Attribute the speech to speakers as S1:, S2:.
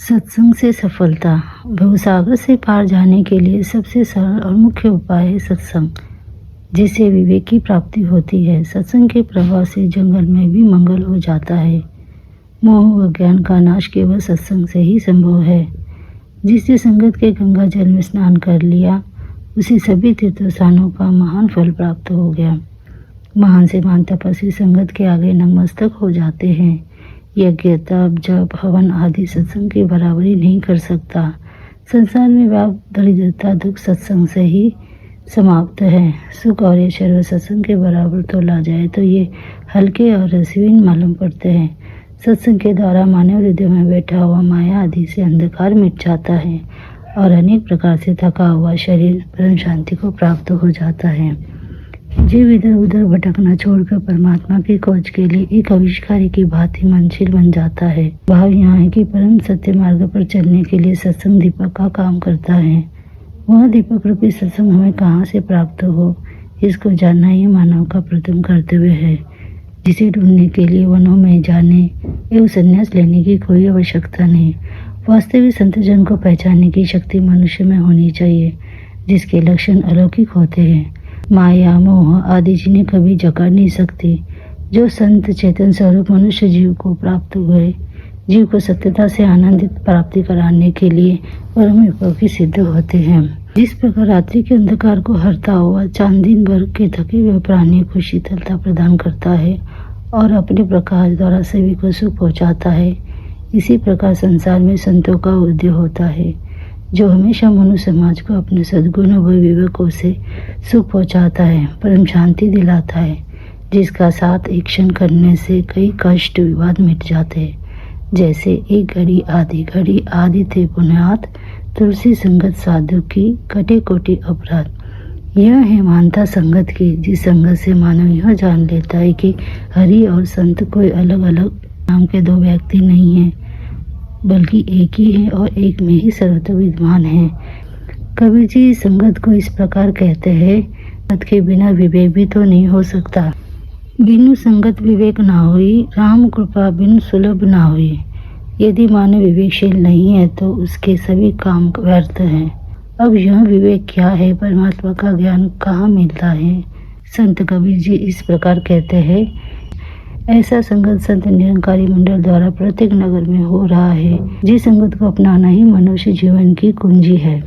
S1: सत्संग से सफलता। भवसागर से पार जाने के लिए सबसे सरल और मुख्य उपाय है सत्संग, जिससे विवेक की प्राप्ति होती है। सत्संग के प्रभाव से जंगल में भी मंगल हो जाता है। मोह व ज्ञान का नाश केवल सत्संग से ही संभव है। जिसने संगत के गंगा जल में स्नान कर लिया, उसे सभी तीर्थ स्थानों का महान फल प्राप्त हो गया। महान से महान तपस्वी संगत के आगे नतमस्तक हो जाते हैं। यज्ञ, तप, जप, हवन आदि सत्संग की बराबरी नहीं कर सकता। संसार में व्याप्त दरिद्रता दुख सत्संग से ही समाप्त है। सुख और ऐश्वर्य सत्संग के बराबर तोला जाए तो ये हल्के और रसहीन मालूम पड़ते हैं। सत्संग के द्वारा मानव हृदय में बैठा हुआ माया आदि से अंधकार मिट जाता है और अनेक प्रकार से थका हुआ शरीर परम शांति को प्राप्त हो जाता है। जीव इधर उधर भटकना छोड़कर परमात्मा की खोज के लिए एक आविष्कारी की भांति मनशील बन जाता है। भाव यहाँ है कि परम सत्य मार्ग पर चलने के लिए सत्संग दीपक का काम करता है। वह दीपक रूपी सत्संग हमें कहाँ से प्राप्त हो, इसको जानना ही मानव का प्रथम कर्तव्य है, जिसे ढूंढने के लिए वनों में जाने एवं संन्यास लेने की कोई आवश्यकता नहीं। वास्तविक संतजन को पहचानने की शक्ति मनुष्य में होनी चाहिए, जिसके लक्षण अलौकिक होते हैं। माया, मोह आदि जिन्हें कभी जकड़ नहीं सकती। जो संत चेतन स्वरूप मनुष्य जीव को प्राप्त हुए, जीव को सत्यता से आनंदित प्राप्ति कराने के लिए परम उपयोगी सिद्ध होते हैं। जिस प्रकार रात्रि के अंधकार को हरता हुआ चांद दिन भर के थके हुए प्राणी को शीतलता प्रदान करता है और अपने प्रकाश द्वारा सभी को सुख पहुँचाता है, इसी प्रकार संसार में संतों का उदय होता है, जो हमेशा मनुष्य समाज को अपने सद्गुणों व विवेकों से सुख पहुँचाता है, परम शांति दिलाता है, जिसका साथ एक क्षण करने से कई कष्ट विवाद मिट जाते हैं। जैसे एक घड़ी आदि थे पुण्यात, तुलसी संगत साधु की कटे कोटि अपराध। यह है मानता संगत की, जिस संगत से मानव यह जान लेता है कि हरि और संत कोई अलग अलग नाम के दो व्यक्ति नहीं हैं, बल्कि एक ही है और एक में ही सर्वत्र विद्यमान है। कबीर जी संगत को इस प्रकार कहते हैं, संगत के बिना विवेक भी तो नहीं हो सकता। बिनु संगत विवेक ना हुई, राम कृपा बिनु सुलभ ना हुई। यदि मानव विवेकशील नहीं है तो उसके सभी काम व्यर्थ हैं। अब यह विवेक क्या है, परमात्मा का ज्ञान कहाँ मिलता है? संत कबीर जी इस प्रकार कहते हैं, ऐसा संगत संत निरंकारी मंडल द्वारा प्रत्येक नगर में हो रहा है। जिस संगत को अपनाना ही मनुष्य जीवन की कुंजी है।